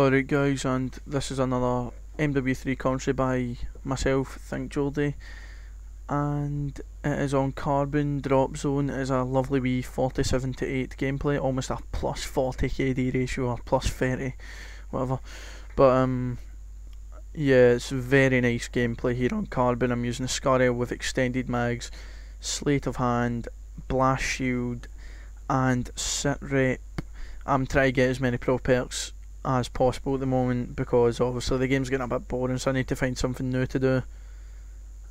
Alright guys, and this is another MW3 commentary by myself, Think Jordy, and it is on Carbon Drop Zone. It is a lovely wee 47 to 8 gameplay, almost a plus 40 KD ratio or plus 30, whatever. But yeah, it's very nice gameplay here on Carbon. I'm using a Scarel with extended mags, Sleight of Hand, Blast Shield, and Sit Rep. I'm trying to get as many pro perks as possible at the moment because obviously the game's getting a bit boring, so I need to find something new to do.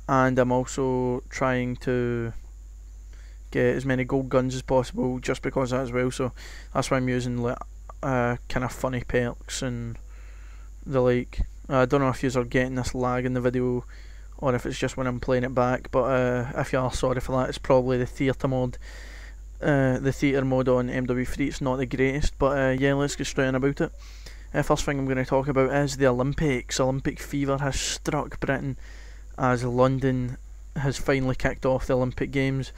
And I'm also trying to get as many gold guns as possible just because of that as well, so that's why I'm using like kind of funny perks and the like. I don't know if you are getting this lag in the video or if it's just when I'm playing it back, but if you are, sorry for that. It's probably the theatre mode. The theatre mode on MW3, it's not the greatest, but yeah, let's get straight on about it. First thing I'm going to talk about is the Olympics. Olympic fever has struck Britain as London has finally kicked off the Olympic Games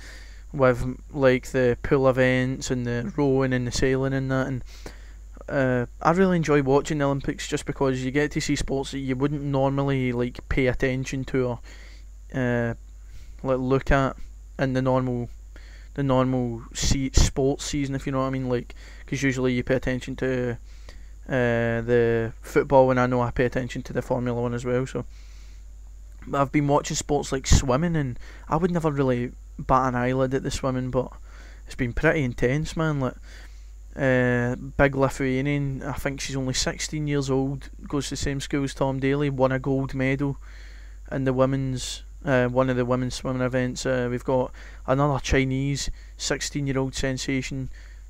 with like the pool events and the rowing and the sailing and that, and I really enjoy watching the Olympics just because you get to see sports that you wouldn't normally like pay attention to or like look at in the normal sports season, if you know what I mean, like, because usually you pay attention to the football, and I know I pay attention to the Formula 1 as well, so but I've been watching sports like swimming, and I would never really bat an eyelid at the swimming, but it's been pretty intense, man. Like big Lithuanian, I think she's only 16 years old, goes to the same school as Tom Daly, won a gold medal in the women's one of the women's swimming events. We've got another Chinese 16-year-old sensation,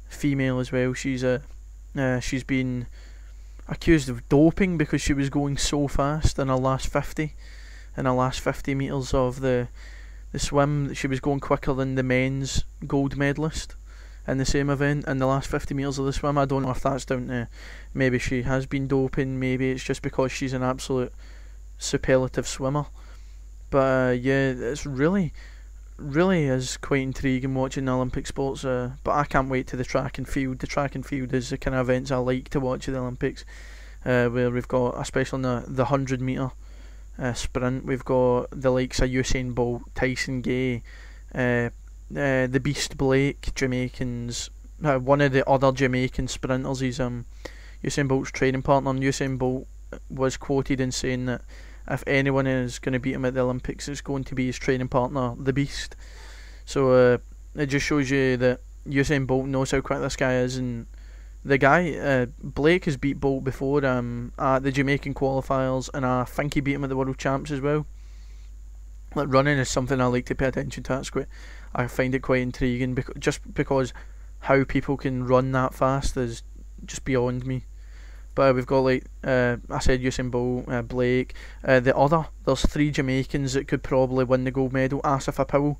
female as well. She's been accused of doping because she was going so fast in her last 50 metres of the swim. She was going quicker than the men's gold medalist in the same event in the last 50 metres of the swim. I don't know if that's down to maybe she has been doping, maybe it's just because she's an absolute superlative swimmer. But yeah, it's really is quite intriguing watching the Olympic sports. But I can't wait to the track and field. The track and field is the kind of events I like to watch at the Olympics, where we've got, especially in the 100 metre sprint, we've got the likes of Usain Bolt, Tyson Gay, the Beast Blake, Jamaicans. One of the other Jamaican sprinters, he's Usain Bolt's training partner, and Usain Bolt was quoted in saying that if anyone is going to beat him at the Olympics, it's going to be his training partner, the Beast. So it just shows you that Usain Bolt knows how quick this guy is, and the guy, Blake, has beat Bolt before at the Jamaican qualifiers, and I think he beat him at the World Champs as well. Like, running is something I like to pay attention to. I find it quite intriguing, because how people can run that fast is just beyond me. But we've got, like, I said Usain Bolt, Blake. There's 3 Jamaicans that could probably win the gold medal. Asif Apil,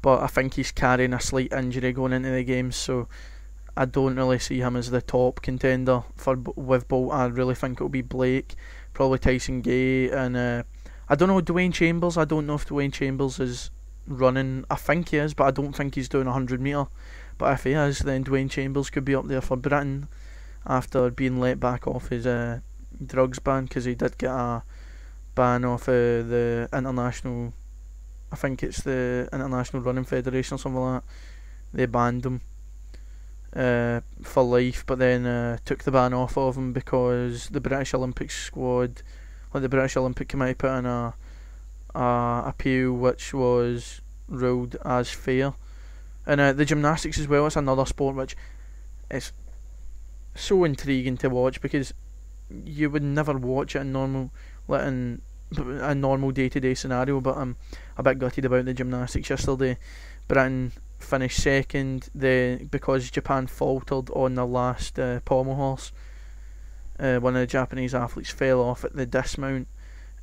but I think he's carrying a slight injury going into the games, so I don't really see him as the top contender with Bolt. I really think it'll be Blake, probably Tyson Gay, and I don't know, Dwayne Chambers. I don't know if Dwayne Chambers is running. I think he is, but I don't think he's doing 100 metre. But if he is, then Dwayne Chambers could be up there for Britain after being let back off his drugs ban, because he did get a ban off the international, I think it's the International Running Federation or something like that. They banned him for life, but then took the ban off of him because the British Olympic squad, like the British Olympic Committee, put in a appeal which was ruled as fair. And the gymnastics as well, it's another sport which is so intriguing to watch, because you would never watch it in a normal day-to-day scenario. But I'm a bit gutted about the gymnastics yesterday. Britain finished second because Japan faltered on the last pommel horse. One of the Japanese athletes fell off at the dismount,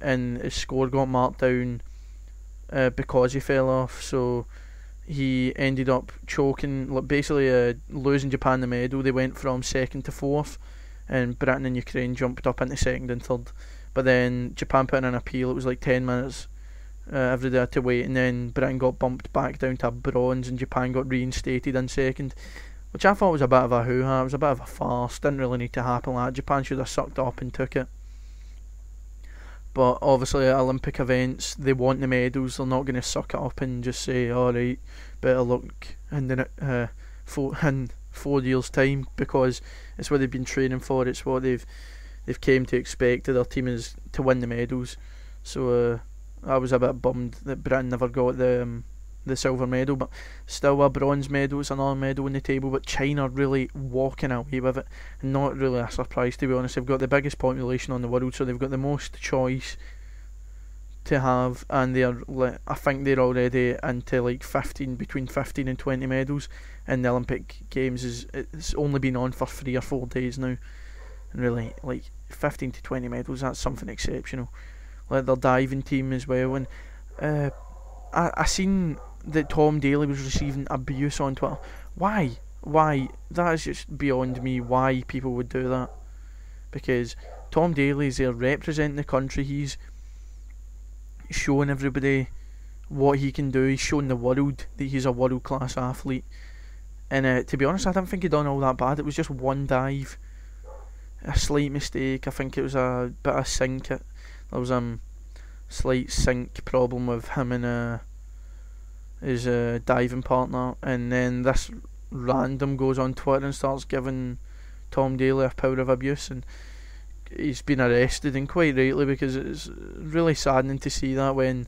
and his score got marked down because he fell off, so he ended up choking, basically losing Japan the medal. They went from second to fourth, and Britain and Ukraine jumped up into second and third. But then Japan put in an appeal. It was like 10 minutes everybody had to wait, and then Britain got bumped back down to bronze, and Japan got reinstated in second. which I thought was a bit of a hoo-ha. It was a bit of a farce. Didn't really need to happen like that. Japan should have sucked up and took it. But obviously at Olympic events, they want the medals. They're not going to suck it up and just say, alright, better luck in the, 4 years' time, because it's what they've been training for. It's what they've came to expect of their team, is to win the medals. So I was a bit bummed that Britain never got the silver medal, but still a bronze medal. It's another medal on the table, but China really walking away with it. Not really a surprise, to be honest. They've got the biggest population on the world, so they've got the most choice to have, and I think they're already into like between 15 and 20 medals in the Olympic Games. It's only been on for 3 or 4 days now, and really, like, 15 to 20 medals, that's something exceptional. Like their diving team as well, and I seen that Tom Daley was receiving abuse on Twitter. Why? That is just beyond me, why people would do that. Because Tom Daley is there representing the country. He's showing everybody what he can do. He's showing the world that he's a world-class athlete. And to be honest, I didn't think he'd done all that bad. It was just one dive, a slight mistake. I think it was a bit of sink. There was slight sink problem with him and his diving partner, and then this random goes on Twitter and starts giving Tom Daley a power of abuse, and he's been arrested, and quite rightly, because it's really saddening to see that when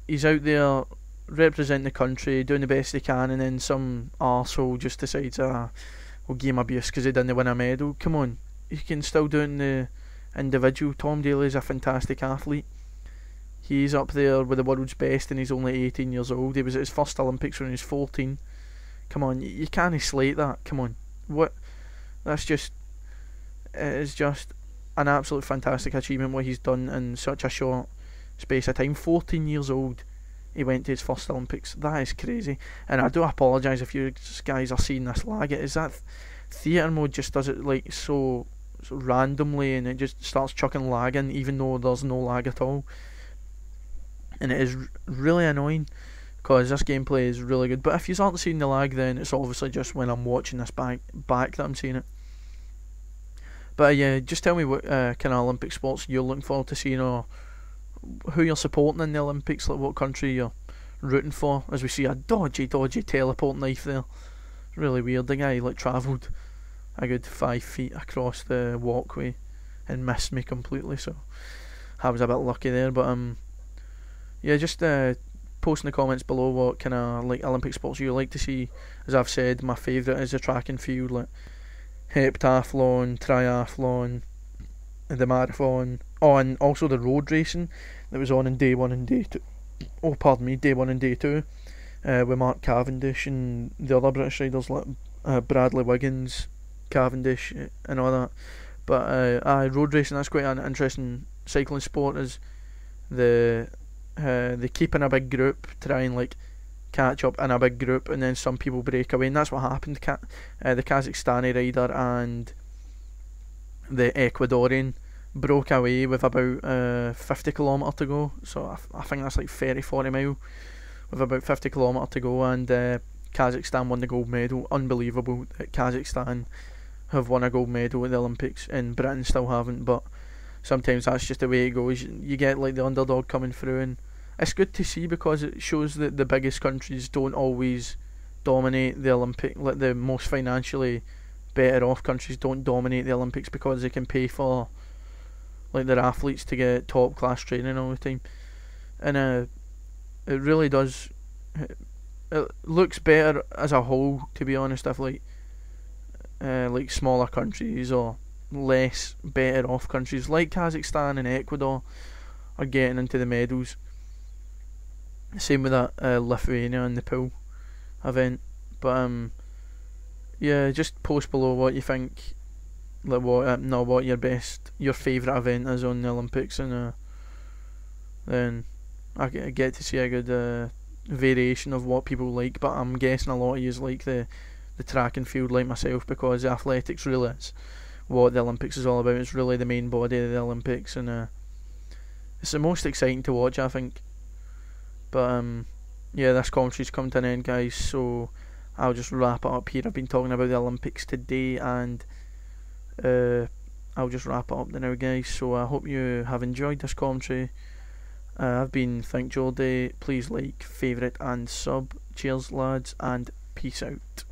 he's out there representing the country, doing the best he can, and then some arsehole just decides, we'll give him abuse because he didn't win a medal. Come on, you can still do it in the individual. Tom Daley is a fantastic athlete. He's up there with the world's best, and he's only 18 years old. He was at his first Olympics when he was 14. Come on, you can't slate that. Come on, what? It's just an absolute fantastic achievement what he's done in such a short space of time. 14 years old, he went to his first Olympics. That is crazy. And I do apologise if you guys are seeing this lag. It is that theatre mode just does it like so randomly, and it just starts chucking lag in, even though there's no lag at all. And it is really annoying, because this gameplay is really good. But if you aren't seeing the lag, then it's obviously just when I'm watching this back that I'm seeing it. But yeah, just tell me what kind of Olympic sports you're looking forward to seeing, or who you're supporting in the Olympics, like what country you're rooting for. As we see a dodgy teleport knife there. Really weird. The guy like travelled a good 5 feet across the walkway and missed me completely, so I was a bit lucky there. But yeah, just post in the comments below what kind of like Olympic sports you like to see. As I've said, my favourite is the track and field, like heptathlon, triathlon, the marathon. Oh, and also the road racing that was on in day 1 and day 2. Oh, pardon me, day 1 and day 2, with Mark Cavendish and the other British riders like Bradley Wiggins, Cavendish, and all that. But road racing, that's quite an interesting cycling sport. Is they keep in a big group, try and like catch up in a big group, and then some people break away, and that's what happened. The Kazakhstani rider and the Ecuadorian broke away with about 50 km to go. So I think that's like 30-40 mile with about 50 km to go, and Kazakhstan won the gold medal. Unbelievable that Kazakhstan have won a gold medal at the Olympics and Britain still haven't, but sometimes that's just the way it goes. You get like the underdog coming through, and it's good to see, because it shows that the biggest countries don't always dominate the Olympic. Like the most financially better off countries don't dominate the Olympics, because they can pay for like their athletes to get top class training all the time. And it really does, it looks better as a whole, to be honest, if like smaller countries or less better off countries like Kazakhstan and Ecuador are getting into the medals. Same with that Lithuania in the pool event. But yeah, just post below what you think, like what your favourite event is on the Olympics, and then I get to see a good variation of what people like. But I'm guessing a lot of you like the track and field like myself, because athletics really is what the Olympics is all about. It's really the main body of the Olympics, and it's the most exciting to watch, I think. But yeah, this commentary's come to an end, guys, so I'll just wrap it up here. I've been talking about the Olympics today, and I'll just wrap it up now, guys. So I hope you have enjoyed this commentary. I've been Think Geordie. Please like, favourite and sub. Cheers lads, and peace out.